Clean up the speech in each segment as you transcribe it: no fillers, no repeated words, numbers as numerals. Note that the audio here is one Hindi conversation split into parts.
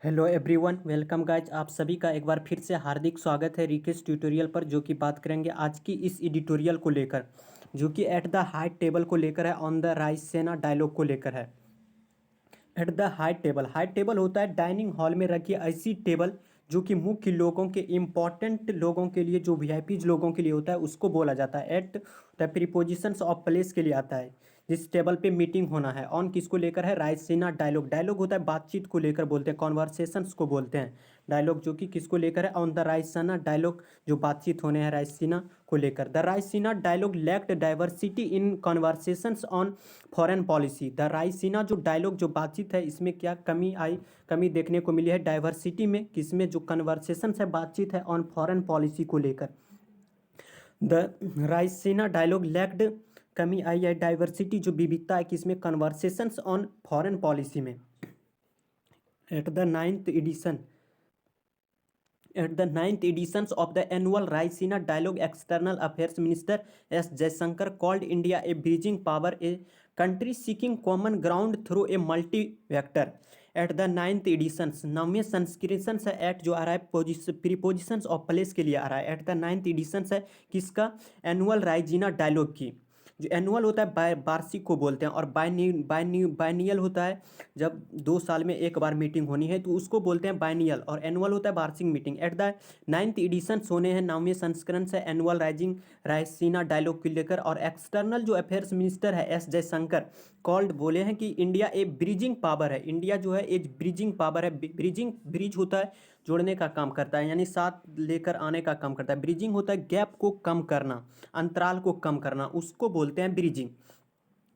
Hello everyone, welcome guys. आप सभी का एक बार फिर से हार्दिक स्वागत है रिकेश ट्यूटोरियल पर, जो कि बात करेंगे आज की इस एडिटोरियल को लेकर, जो कि एट द हाइट टेबल को लेकर है, ऑन द राइज सेना डायलॉग को लेकर है। एट द हाइट टेबल होता है डाइनिंग हॉल में रखी ऐसी टेबल जो कि मुख्य लोगों के इम्पॉर्टेंट लोगों के लिए, जो वीआईपीज लोगों के लिए होता है, उसको बोला जाता है। At the prepositions of place के लिए आता है। जिस टेबल पे मीटिंग होना है, ऑन किसको लेकर है, रायसीना डायलॉग। डायलॉग होता है बातचीत को लेकर बोलते हैं, कॉन्वर्सेशंस को बोलते हैं डायलॉग, जो कि किसको लेकर है, ऑन द रायसीना डायलॉग, जो बातचीत होने हैं रायसीना को लेकर। The Raisina Dialogue lacked diversity in conversations on foreign policy. The Raisina जो डायलॉग, जो बातचीत है, इसमें क्या कमी आई, कमी देखने को मिली है डाइवर्सिटी में, किसमें, जो कन्वर्सेशन है, बातचीत है ऑन फॉरेन पॉलिसी को लेकर। द रायसीना डायलॉग लैक्ड, कमी आई है डाइवर्सिटी, जो विविधता है, किसमें, कन्वर्सेशंस ऑन फॉरेन पॉलिसी में। Eight the ninth edition At the ninth editions of the annual Raisina Dialogue, External Affairs Minister S. Jaishankar called India a bridging power, a country seeking common ground through a multi-vector. At the ninth editions, नौवें संस्करण है, एट जो आ रहा है प्रीपोजिशंस ऑफ प्लेस के लिए आ रहा है। एट द नाइन्थ एडिशंस है किसका, एनुअल राइजीना डायलॉग की। जो एनुअल होता है वार्षिक को बोलते हैं, और बायनियल होता है जब 2 साल में एक बार मीटिंग होनी है, तो उसको बोलते हैं बायनियल, और एनुअल होता है वार्षिक meeting. Eight the ninth edition होने हैं, 9वें संस्करण से एनुअल रायसीना डायलॉग को लेकर। और एक्सटर्नल जो अफेयर्स मिनिस्टर है एस जयशंकर कॉल्ड, बोले हैं कि इंडिया ए ब्रिजिंग पावर है। इंडिया जो है एक ब्रिजिंग पावर है। ब्रिज होता है जोड़ने का काम करता है, यानी साथ लेकर आने का काम करता है। ब्रिजिंग होता है गैप को कम करना, अंतराल को कम करना, उसको बोलते हैं ब्रिजिंग।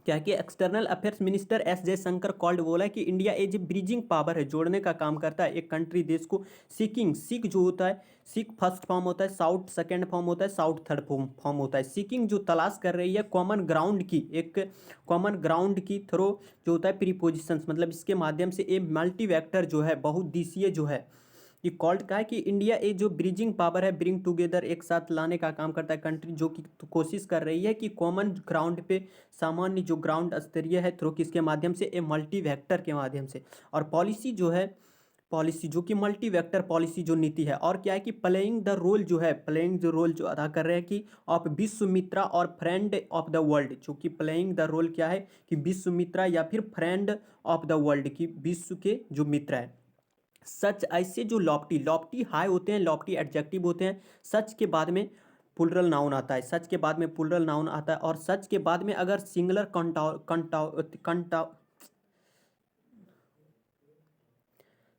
क्या कि External Affairs Minister S Jaishankar called, बोला है कि India as a bridging power है, जोड़ने का काम करता है एक कंट्री, देश को। सीकिंग, सीक जो होता है, सीक फर्स्ट फॉर्म होता है, साउथ सेकंड फॉर्म होता है, साउथ थर्ड फॉर्म होता है। सीकिंग जो तलाश कर रही है कॉमन ग्राउंड की, एक कॉमन ग्राउंड की थ्रो जो होता है प्रीपोजिशंस, मतलब इसके माध्यम से ए मल्टी वेक्टर जो है, बहुउद्देशीय जो है, ये कॉल्ड का है कि इंडिया ए जो ब्रिजिंग पावर है, ब्रिंग टुगेदर, एक साथ लाने का काम करता है कंट्री, जो कि कोशिश कर रही है कि कॉमन ग्राउंड पे, सामान्य जो ग्राउंड स्तरीय है, थ्रो किसके माध्यम से, ए मल्टी वेक्टर के माध्यम से। और पॉलिसी जो है, पॉलिसी जो कि मल्टी वेक्टर पॉलिसी जो नीति है, और क्या है कि प्लेइंग द रोल जो है, प्लेइंग जो रोल जो अदा कर रहे हैं कि ऑफ विश्वमित्रा और फ्रेंड ऑफ द वर्ल्ड, जो कि प्लेइंग द रोल क्या है कि विश्वमित्रा या फिर फ्रेंड ऑफ द वर्ल्ड, की विश्व के जो मित्र है। सच, ऐसे जो लॉफ्टी लॉफ्टी हाई होते हैं, लॉफ्टी एडजेक्टिव होते हैं, सच के बाद में प्लुरल नाउन आता है, सच के बाद में प्लुरल नाउन आता है। और सच के बाद में अगर सिंगुलर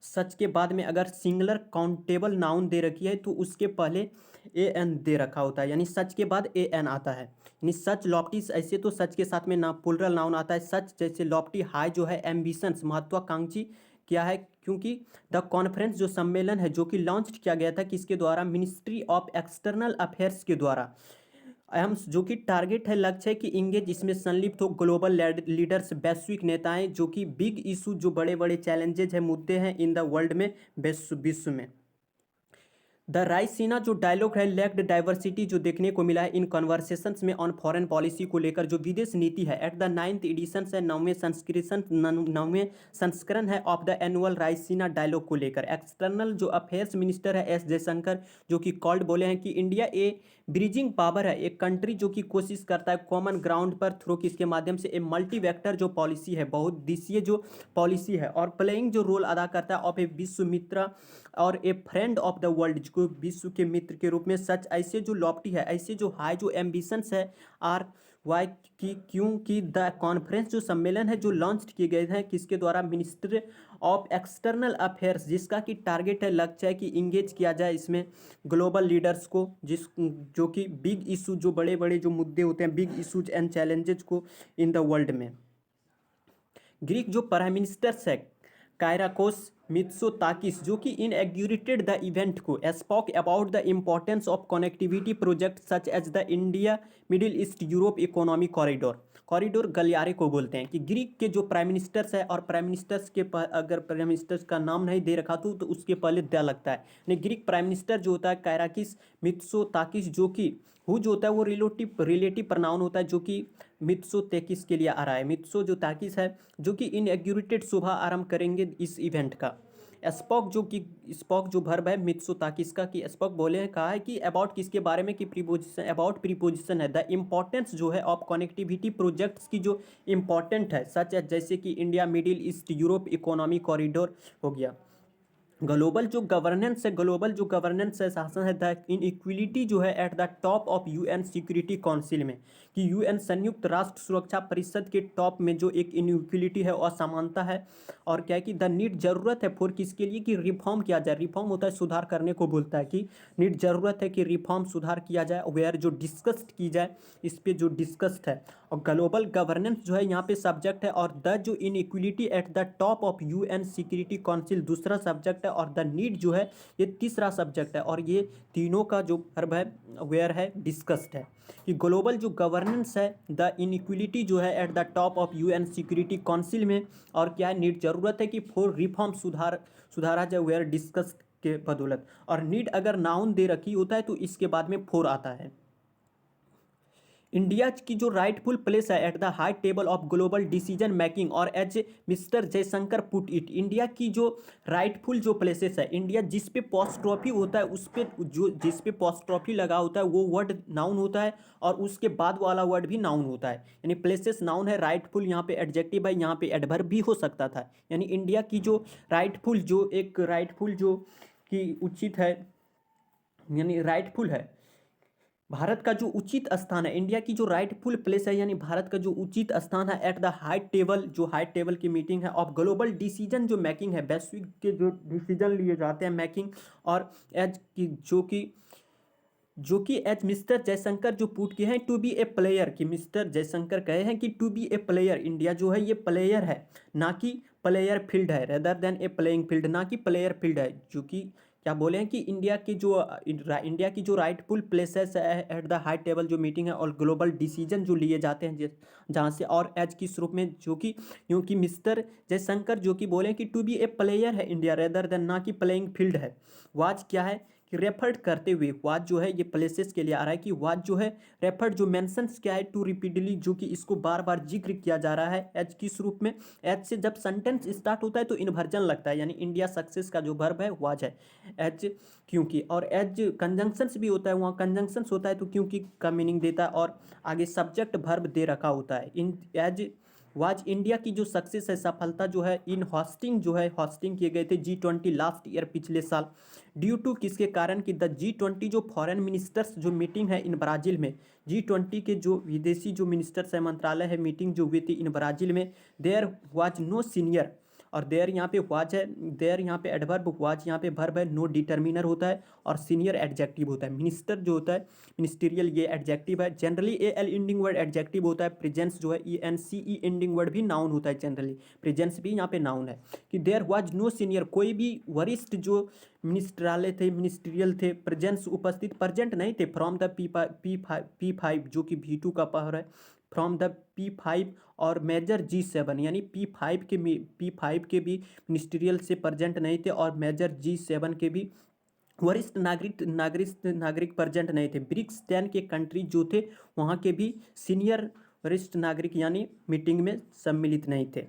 सच के बाद में अगर सिंगुलर काउंटेबल नाउन दे रखी है, तो उसके पहले ए एन दे रखा होता है, यानी सच के बाद ए एन आता है। यानी सच लॉफ्टी, ऐसे तो सच के साथ में ना प्लुरल नाउन आता है सच, जैसे लॉफ्टी हाई जो है एम्बिशंस, महत्वाकांक्षी क्या है, क्योंकि द कॉन्फ्रेंस जो सम्मेलन है, जो कि लॉन्च किया गया था किसके द्वारा, मिनिस्ट्री ऑफ एक्सटर्नल अफेयर्स के द्वारा। अहम जो कि टारगेट है, लक्ष्य है कि इंगेज, इसमें संलिप्त हो ग्लोबल लीडर्स, वैश्विक नेताएं, जो कि बिग इशू, जो बड़े बड़े चैलेंजेज है, मुद्दे हैं इन द वर्ल्ड में, विश्व में। द राइसीना जो डायलॉग है लैक्ड डाइवर्सिटी, जो देखने को मिला है इन कन्वर्सेशंस में ऑन फॉरेन पॉलिसी को लेकर, जो विदेश नीति है। एट द नाइन्थ एडिशन है, नौवें संस्करण है ऑफ द एनुअल राइसीना डायलॉग को लेकर। एक्सटर्नल जो अफेयर्स मिनिस्टर है एस जयशंकर, जो कि कॉल्ड, बोले हैं कि इंडिया ए ब्रिजिंग पावर है, एक कंट्री जो कि कोशिश करता है कॉमन ग्राउंड पर, थ्रू किसके माध्यम से, ए मल्टी वेक्टर जो पॉलिसी है, बहुउद्देशीय जो पॉलिसी है, और प्लेइंग जो रोल अदा करता है ऑफ ए विश्व मित्र और ए फ्रेंड ऑफ द वर्ल्ड, को विश्व के मित्र के रूप में। सच, ऐसे जो लॉफ्टी है, ऐसे जो हाई जो एम्बिशंस है, आर वाई की, क्योंकि द कॉन्फ्रेंस जो सम्मेलन है, जो लॉन्च किए गए हैं किसके द्वारा, मिनिस्ट्री ऑफ एक्सटर्नल अफेयर्स, जिसका कि टारगेट है, लक्ष्य है कि इंगेज किया जाए इसमें ग्लोबल लीडर्स को, जिस जो कि बिग इशू, जो बड़े बड़े जो मुद्दे होते हैं, बिग इशूज एंड चैलेंजेस को इन द वर्ल्ड में। ग्रीक जो प्राइम मिनिस्टर है कायराकोस मित्सोताकिस, जो कि इनएग्यूरेटेड द इवेंट को, spoke about the importance of connectivity project such as the India Middle East Europe Economic Corridor गलियारे को बोलते हैं। कि ग्रीक के जो प्राइम मिनिस्टर्स है, और प्राइम मिनिस्टर्स के अगर प्राइम मिनिस्टर्स का नाम नहीं दे रखा तो उसके पहले द लगता है, यानी ग्रीक प्राइम मिनिस्टर जो होता है कायराकिस मित्सोताकिस, जो कि हु जो होता है वो रिलेटिव प्रनाउन होता है, जो कि मित्सोताकिस के लिए आ रहा है। मित्सो जो ताकिस है, जो कि इनएग्यूरेटेड शुभ आरंभ करेंगे इस इवेंट का। स्पोक जो वर्ब है मित्सोताकिस का, कि स्पोक बोले हैं, कहा है कि अबाउट किसके बारे में, कि प्रीपोजिशन, अबाउट प्रीपोजिशन है। द इम्पोर्टेंस जो है ऑफ कनेक्टिविटी प्रोजेक्ट्स की जो इम्पोर्टेंट है, सच है जैसे कि India Middle East Europe economy corridor हो गया। ग्लोबल जो गवर्नेंस है, शासन है, द इनइक्वलिटी जो है at the top of UN security council में, कि यूएन संयुक्त राष्ट्र सुरक्षा परिषद के टॉप में जो एक इनइक्वलिटी है, असमानता है। और क्या है कि द नीड जरूरत है फॉर किसके लिए, कि रिफॉर्म किया जाए। रिफॉर्म होता है सुधार करने को बोलता है, कि नीड जरूरत है कि रिफॉर्म सुधार किया जाए, वेयर जो डिस्कस्ड की जाए, इस पे जो डिस्कस्ड है। और ग्लोबल गवर्नेंस जो है यहाँ पे सब्जेक्ट है, और द जो inequality at the top of UN security council दूसरा सब्जेक्ट है, और द नीड जो है ये तीसरा सब्जेक्ट है। और ये तीनों का जो वर्ब है वेयर है डिस्कस्ड है, कि ग्लोबल जो गवर्नेंस है, द इनइक्वलिटी जो है at the top of UN security council में, और क्या है, नीड जरूरत है कि फॉर रिफॉर्म सुधारा जाए, वेयर डिस्कस्ड के बदौलत। और नीड अगर नाउन दे रखी होता है तो इसके बाद में फोर आता है। इंडिया की जो राइटफुल प्लेस है at the high table of global decision making, और as mister Jaishankar put it, India की जो राइटफुल जो प्लेसेस है, इंडिया जिस पे पॉस्ट्रॉफी होता है, उस पे जो जिस पे पॉस्ट्रॉफी लगा होता है वो वर्ड नाउन होता है, और उसके बाद वाला वर्ड भी नाउन होता है। यानी प्लेसेस नाउन है, राइटफुल यहाँ पे एडजेक्टिव है, यहाँ पे एडवर्ब भी हो सकता था। यानी इंडिया की जो राइटफुल जो कि उचित है, यानी राइटफुल है, भारत का जो उचित स्थान है, इंडिया की जो राइटफुल प्लेस है, यानी भारत का जो उचित स्थान है एट द हाई टेबल, जो हाई टेबल की मीटिंग है, ऑफ ग्लोबल डिसीजन जो मेकिंग है, वैश्विक के जो डिसीजन लिए जाते हैं मेकिंग, और एज की जो कि एज मिस्टर जयशंकर जो पुट किए हैं टू बी ए प्लेयर, कि मिस्टर जयशंकर कहे हैं कि to be a player, India जो है ये प्लेयर है, ना कि प्लेयर फील्ड है, rather than a playing field, ना कि प्लेयर फील्ड है। जो कि क्या बोले हैं कि इंडिया की जो राइटफुल प्लेसेस है एट द हाई टेबल जो मीटिंग है, और ग्लोबल डिसीजन जो लिए जाते हैं जहाँ से, और एज किस रूप में, जो कि यूँ कि मिस्टर जयशंकर जो कि बोले कि टू बी ए प्लेयर है इंडिया, रेदर देन, ना कि प्लेइंग फील्ड है। वाज क्या है कि रेफर्ड करते हुए, वाज जो है ये प्लेसेस के लिए आ रहा है, कि वाज जो है रेफर्ड जो मेंशंस क्या है टू रिपीटली, जो कि इसको बार बार जिक्र किया जा रहा है एज किस रूप में, एज से जब सेंटेंस स्टार्ट होता है तो इन्वर्जन लगता है, यानी इंडिया सक्सेस का जो वर्ब है वाज है एज, क्योंकि, और एज कंजंक्शंस भी होता है, वहाँ कंजंक्शंस होता है तो क्योंकि का मीनिंग देता है, और आगे सब्जेक्ट वर्ब दे रखा होता है। इन एज वाज इंडिया की जो सक्सेस है, सफलता जो है, इन हॉस्टिंग जो है, हॉस्टिंग किए गए थे G20 लास्ट ईयर, पिछले साल, ड्यू टू किसके कारण, कि द G20 जो फॉरेन मिनिस्टर्स जो मीटिंग है इन ब्राज़ील में, G20 के जो विदेशी जो मिनिस्टर्स है मंत्रालय है मीटिंग जो हुई थी इन ब्राज़ील में, देयर वाज नो सीनियर, और देयर यहाँ पे वाज है, देयर यहाँ पे एडवर्ब, वाज यहाँ पे वर्ब है, नो डिटर्मिनर होता है, और सीनियर एडजेक्टिव होता है। मिनिस्टर जो होता है मिनिस्टीरियल, ये एडजेक्टिव है। Generally L ending word adjective होता है। प्रेजेंस जो है ENCE एंडिंग वर्ड भी नाउन होता है जनरली, प्रेजेंस भी यहाँ पे नाउन है। कि देयर वाज नो सीनियर, कोई भी वरिष्ठ जो मिनिस्ट्रियल थे, प्रेजेंस उपस्थित, प्रेजेंट नहीं थे, फ्रॉम द P5 जो कि V2 का पावर है, फ्रॉम द P5 और मेजर G7, यानी P5 के भी मिनिस्ट्रियल से प्रेजेंट नहीं थे, और मेजर G7 के भी वरिष्ठ नागरिक प्रेजेंट नहीं थे। ब्रिक्स 10 के कंट्री जो थे वहाँ के भी सीनियर वरिष्ठ नागरिक यानी मीटिंग में सम्मिलित नहीं थे।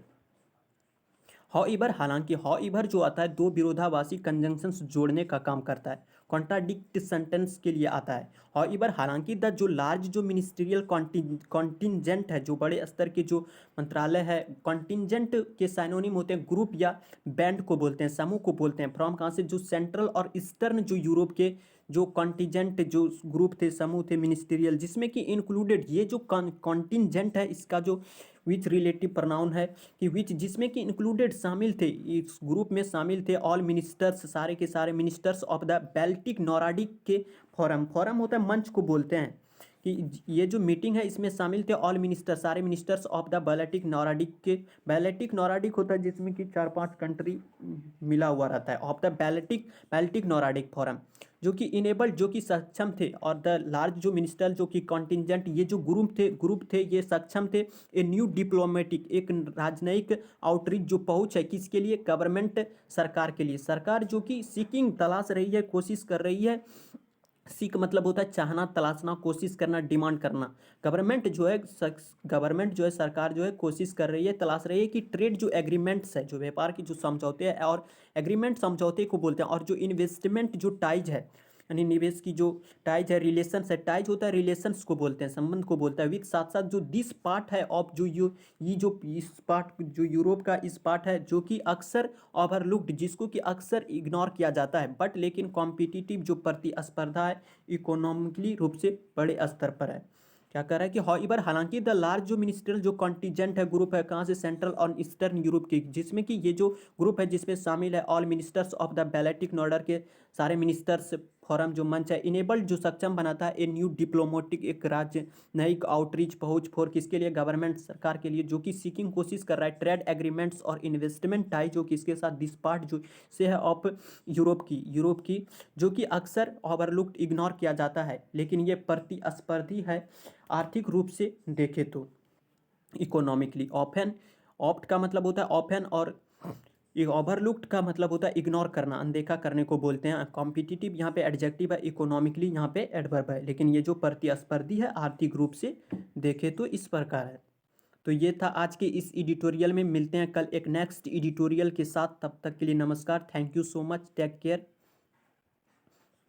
हॉइवर, हालांकि हॉइवर जो आता है दो विरोधाभासी कंजंक्शंस जोड़ने का काम करता है, कॉन्ट्राडिक्ट सेंटेंस के लिए आता है। हॉइवर, हालांकि द जो लार्ज जो मिनिस्ट्रियल कॉन्टिजेंट है, जो बड़े स्तर के जो मंत्रालय है, कॉन्टिजेंट के साइनोनिम होते हैं ग्रुप या बैंड को बोलते हैं, समूह को बोलते हैं। फ्रॉम कहाँ से, जो सेंट्रल और ईस्टर्न जो यूरोप के जो कॉन्टिजेंट जो ग्रुप थे, समूह थे मिनिस्ट्रियल, जिसमें कि इंक्लूडेड, ये जो कॉन्टिजेंट है इसका जो विच रिलेटिव प्रोनाउन है, कि विच जिसमें कि इंक्लूडेड शामिल थे, इस ग्रुप में शामिल थे ऑल मिनिस्टर्स, सारे के सारे ministers of the Baltic Nordic के फोरम होता है, मंच को बोलते हैं, कि ये जो मीटिंग है इसमें शामिल थे ऑल मिनिस्टर, सारे ministers of the Baltic Nordic के, बाल्टिक नॉर्डिक होता है जिसमें कि 4-5 कंट्री मिला हुआ रहता है, of the Baltic Nordic forum, जो कि इनेबल्ड, जो कि सक्षम थे, और द लार्ज जो मिनिस्टर जो कि कॉन्टिजेंट, ये जो ग्रुप थे ये सक्षम थे, ए न्यू डिप्लोमेटिक, एक राजनयिक आउटरीच जो पहुंच है किसके लिए, गवर्नमेंट, सरकार के लिए, सरकार जो कि सीकिंग तलाश रही है, कोशिश कर रही है सी का मतलब होता है चाहना, तलाशना, कोशिश करना, डिमांड करना। गवर्नमेंट जो है सरकार जो है कोशिश कर रही है, तलाश रही है कि ट्रेड जो एग्रीमेंट्स है, जो व्यापार की जो समझौते हैं और एग्रीमेंट समझौते को बोलते हैं, और जो इन्वेस्टमेंट जो टाइज है यानी निवेश की जो टाइज है, रिलेशंस है, टाइज होता है रिलेशंस को बोलते हैं, संबंध को बोलता है, विद साथ साथ जो दिस पार्ट है ऑफ जो यू ये जो इस पार्ट जो यूरोप का इस पार्ट है जो कि अक्सर ओवरलुक्ड, जिसको कि अक्सर इग्नोर किया जाता है, बट लेकिन कॉम्पिटिटिव जो प्रतिस्पर्धा है इकोनॉमिकली रूप से बड़े स्तर पर है। क्या कह रहा है कि हॉइवर हालांकि द लार्ज जो मिनिस्ट्रियल जो कॉन्टीजेंट है, ग्रुप है कहाँ से, सेंट्रल और ईस्टर्न यूरोप की, जिसमें कि ये जो ग्रुप है जिसमें शामिल है ऑल मिनिस्टर्स ऑफ द बैलेटिक नॉर्डर के सारे मिनिस्टर्स फोरम जो मंच है, इनेबल्ड जो सक्षम बनाता है ए न्यू डिप्लोमेटिक एक राज्य नई आउटरीच पहुंच फॉर किसके लिए, गवर्नमेंट सरकार के लिए, जो कि सीकिंग कोशिश कर रहा है ट्रेड एग्रीमेंट्स और इन्वेस्टमेंट टाई जो किसके साथ, दिस पार्ट जो से है ऑफ यूरोप की जो कि अक्सर ओवरलुक्ड इग्नोर किया जाता है, लेकिन ये प्रतिस्पर्धी है आर्थिक रूप से देखें तो इकोनॉमिकली। ऑफन ऑप्ट का मतलब होता है ऑफन, और ओवरलुक्ड का मतलब होता है इग्नोर करना, अनदेखा करने को बोलते हैं। कॉम्पिटिटिव यहाँ पे एडजेक्टिव है, इकोनॉमिकली यहाँ पे एडवर्ब है, लेकिन ये जो प्रतिस्पर्धी है आर्थिक रूप से देखे तो इस प्रकार है। तो ये था आज के इस एडिटोरियल में, मिलते हैं कल एक नेक्स्ट एडिटोरियल के साथ, तब तक के लिए नमस्कार, thank you so much, take care.